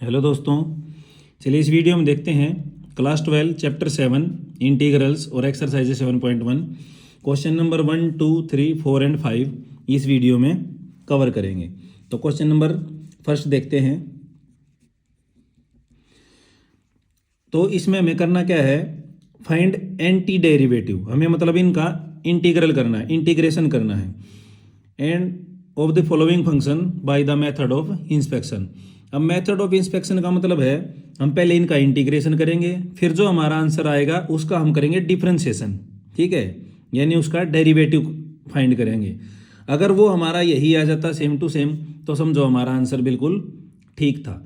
Hello दोस्तों, चलिए इस वीडियो में देखते हैं क्लास 12 चैप्टर 7 इंटीग्रल्स और एक्सरसाइज 7.1 क्वेश्चन नंबर 1, 2, 3, 4 एंड 5 इस वीडियो में कवर करेंगे। तो क्वेश्चन नंबर फर्स्ट देखते हैं। तो इसमें हमें करना क्या है, फाइंड एंटी डेरिवेटिव। हमें मतलब इनका इंटीग्रल करना है, इंटीग्रेशन करना है end of the following function by the method of inspection. अब मेथड ऑफ इंस्पेक्शन का मतलब है हम पहले इनका इंटीग्रेशन करेंगे, फिर जो हमारा आंसर आएगा उसका हम करेंगे डिफरेंशिएशन, ठीक है, यानी उसका डेरिवेटिव फाइंड करेंगे। अगर वो हमारा यही आ जाता सेम टू सेम तो समझो हमारा आंसर बिल्कुल ठीक था,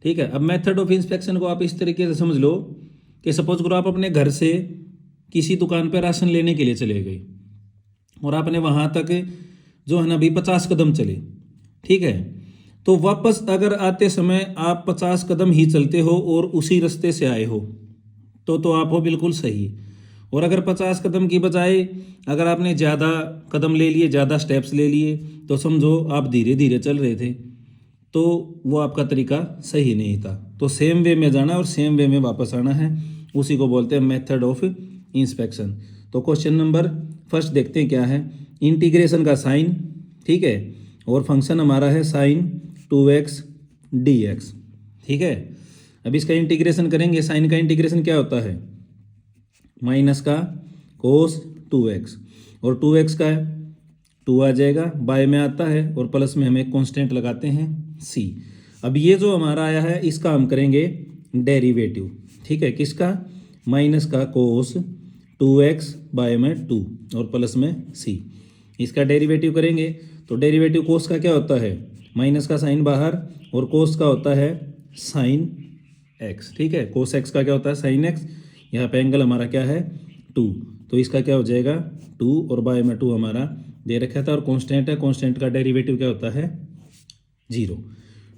ठीक है। अब मेथड ऑफ इंस्पेक्शन को आप इस तरीके से समझ लो कि सपोज करो आप अपने घर से किसी दुकान पर राशन लेने के लिए चले गए और आपने वहाँ तक जो है ना भाई 50 कदम चले, ठीक है। तो वापस अगर आते समय आप 50 कदम ही चलते हो और उसी रास्ते से आए हो तो आप हो बिल्कुल सही। और अगर 50 कदम की बजाय अगर आपने ज़्यादा कदम ले लिए, ज़्यादा स्टेप्स ले लिए, तो समझो आप धीरे धीरे चल रहे थे, तो वो आपका तरीका सही नहीं था। तो सेम वे में जाना और सेम वे में वापस आना है, उसी को बोलते हैं मेथड ऑफ इंस्पेक्शन। तो क्वेश्चन नंबर फर्स्ट देखते हैं क्या है। इंटीग्रेशन का साइन, ठीक है, और फंक्शन हमारा है साइन 2x dx, ठीक है। अब इसका इंटीग्रेशन करेंगे। साइन का इंटीग्रेशन क्या होता है, माइनस का कोस 2x, और 2x का 2 आ जाएगा, बाय में आता है, और प्लस में हम एक कांस्टेंट लगाते हैं c। अब ये जो हमारा आया है इसका हम करेंगे डेरिवेटिव, ठीक है, किसका, माइनस का कोस 2x बाय में 2 और प्लस में c। इसका डेरिवेटिव करेंगे तो डेरिवेटिव कोस का क्या होता है, माइनस का साइन बाहर, और कोस का होता है साइन x, ठीक है। कोस x का क्या होता है साइन x। यहाँ पे एंगल हमारा क्या है 2, तो इसका क्या हो जाएगा 2 और बाय में 2 हमारा दे रखा था, और कांस्टेंट है, कांस्टेंट का डेरिवेटिव क्या होता है 0।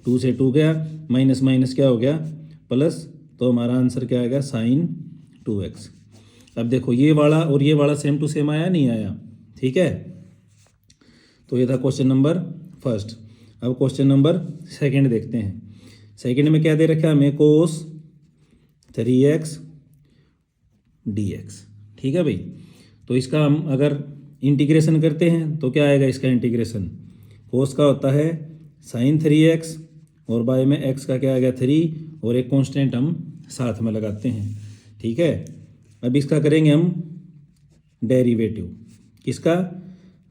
2 से 2 गया, माइनस माइनस क्या हो गया प्लस, तो हमारा आंसर क्या आएगा साइन 2x। अब देखो ये वाला और ये वाला सेम टू सेम आया नहीं आया, ठीक है। तो ये था क्वेश्चन नंबर फर्स्ट। अब क्वेश्चन नंबर सेकंड देखते हैं। सेकंड में क्या दे रखा है हमें, कोस 3x dx, ठीक है भाई। तो इसका हम अगर इंटीग्रेशन करते हैं तो क्या आएगा इसका इंटीग्रेशन, कोस का होता है साइन 3x और बाय में x का क्या आ गया 3, और एक कांस्टेंट हम साथ में लगाते हैं, ठीक है। अब इसका करेंगे हम डेरिवेटिव, किसका,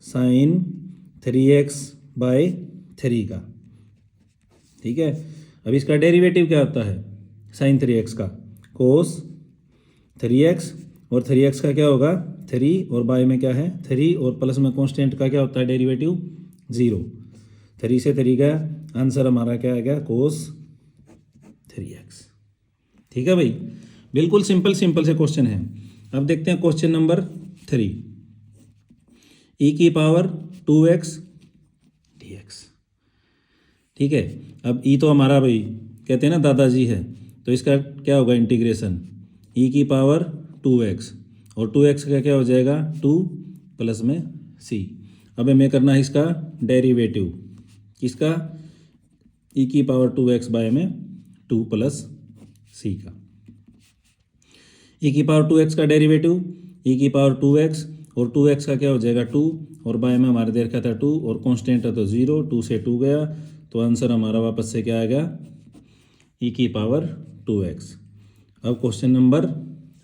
साइन 3x बाय 3 का, ठीक है। अब इसका डेरिवेटिव क्या होता है साइन 3x का, कोस 3x, और 3x का क्या होगा 3, और बाय में क्या है 3, और प्लस में कांस्टेंट का क्या होता है डेरिवेटिव 0। 3 से 3 गया, आंसर हमारा क्या आ गया कोस 3x, ठीक है भाई। बिल्कुल सिंपल सिंपल से क्वेश्चन है। अब देखते हैं क्वेश्चन नंबर 3, e की पावर 2x dx, ठीक है। अब e तो हमारा भाई कहते हैं ना दादाजी है, तो इसका क्या होगा इंटीग्रेशन, e की पावर 2x, और 2x का क्या हो जाएगा 2 प्लस में c। अब हमें करना है इसका डेरिवेटिव, किसका, e की पावर 2x बाय में 2 प्लस c का। e की पावर 2x का डेरिवेटिव e की पावर 2x, और 2x का क्या हो जाएगा 2, और बाय में हमारे दे रखा था 2, और कांस्टेंट है तो 0। 2 से 2 गया, तो आंसर हमारा वापस से क्या आएगा e की पावर 2x। अब question number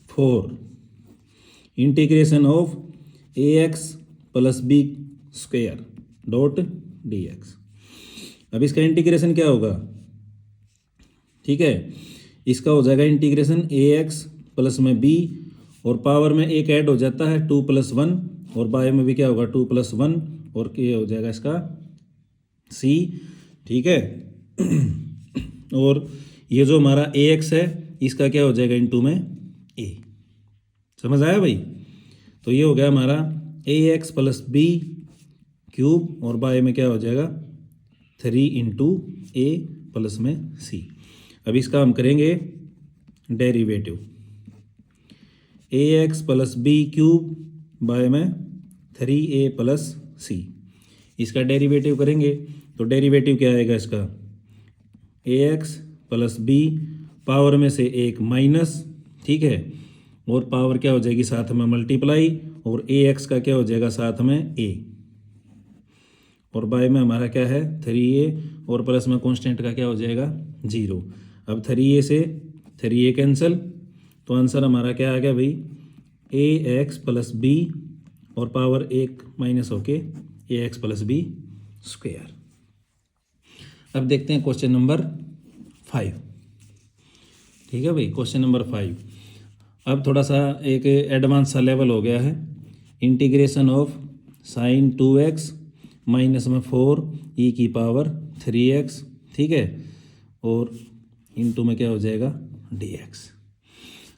4, integration of ax plus B square dot dx। अब इसका इंटीग्रेशन क्या होगा, ठीक है, इसका हो जाएगा इंटीग्रेशन ax प्लस में b, और पावर में एक ऐड हो जाता है 2 + 1, और बाय में भी क्या होगा 2 + 1, और ये हो जाएगा इसका c, ठीक है। और ये जो हमारा ax है इसका क्या हो जाएगा इनटू में a, समझ आया भाई। तो ये हो गया हमारा ax प्लस b क्यूब, और बाय में क्या हो जाएगा 3 × a प्लस में c। अब इसका हम करेंगे derivative, ax plus b cube by में 3a प्लस c। इसका डेरिवेटिव करेंगे तो डेरिवेटिव क्या आएगा इसका, ax प्लस बी, पावर में से एक माइनस, ठीक है, और पावर क्या हो जाएगी साथ में मल्टीप्लाई, और ए एक्स का क्या हो जाएगा साथ में ए, और बाय में हमारा क्या है 3a, और प्लस में कांस्टेंट का क्या हो जाएगा 0। अब 3a से 3a कैंसिल, तो आंसर हमारा क्या आ गया भाई ए एक्स प्लस बी, और पावर एक माइनस होके ए एक्स प्लस बी स्क्वायर। अब देखते हैं क्वेश्चन नंबर 5, ठीक है भाई, क्वेश्चन नंबर 5। अब थोड़ा सा एक एडवांस सा लेवल हो गया है। Integration of sine 2x minus में 4 ई की पावर 3x, ठीक है, और इनटू में क्या हो जाएगा dx।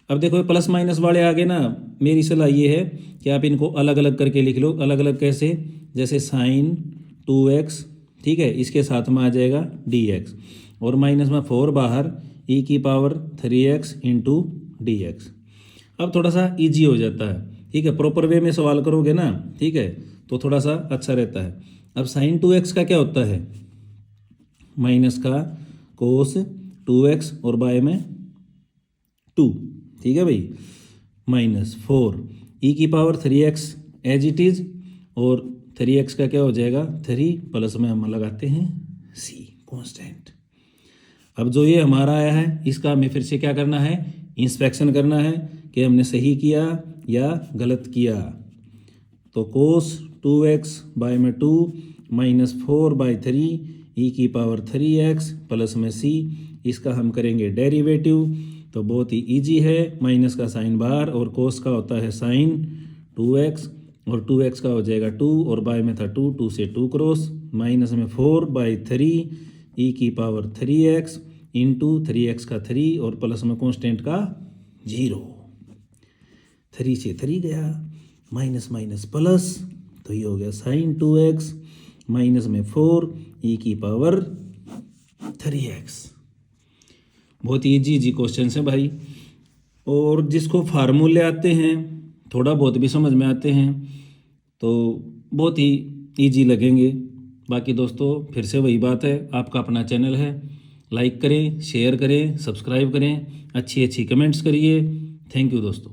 अब देखो प्लस माइनस वाले आगे ना, मेरी सलाह ये है कि आप इनको अलग अलग करके लिख लो। अलग अलग कैसे, जैसे साइन 2x, ठीक है, इसके साथ में आ जाएगा dx, और माइनस में 4 बाहर ई की पावर 3x इंटू dx। अब थोड़ा सा इजी हो जाता है, ठीक है, प्रॉपर वे में सवाल करोगे ना, ठीक है, तो थोड़ा सा अच्छा रहता है। अब साइन 2x का क्या होता है, माइनस का कोस 2x, और बाय में 2, ठीक है भाई, माइनस 4 ई की power 3x as it is, और 3x का क्या हो जाएगा 3, प्लस में हम लगाते हैं c कांस्टेंट। अब जो ये हमारा आया है इसका हमें फिर से क्या करना है, इंस्पेक्शन करना है कि हमने सही किया या गलत किया। तो कोस 2x बाय में 2 माइनस 4/3 ई की पावर 3x प्लस में c, इसका हम करेंगे डेरिवेटिव। तो बहुत ही इजी है, माइनस का साइन बाहर, और कोस का होता है साइन 2x, और 2x का हो जाएगा 2, और बाय में था 2, 2 से 2 क्रॉस, माइनस में 4/3 ई की पावर 3x इंटू 3x का 3, और प्लस में कांस्टेंट का 0। 3 से 3 गया, माइनस माइनस प्लस, तो ये हो गया साइन 2x माइनस में 4 ई की पावर 3x। बहुत ही इजी क्वेश्चन है भाई, और जिसको फार्मूले आते हैं, थोड़ा बहुत भी समझ में आते हैं, तो बहुत ही इजी लगेंगे। बाकी दोस्तों फिर से वही बात है, आपका अपना चैनल है, लाइक करें, शेयर करें, सब्सक्राइब करें, अच्छी अच्छी कमेंट्स करिए। थैंक यू दोस्तों।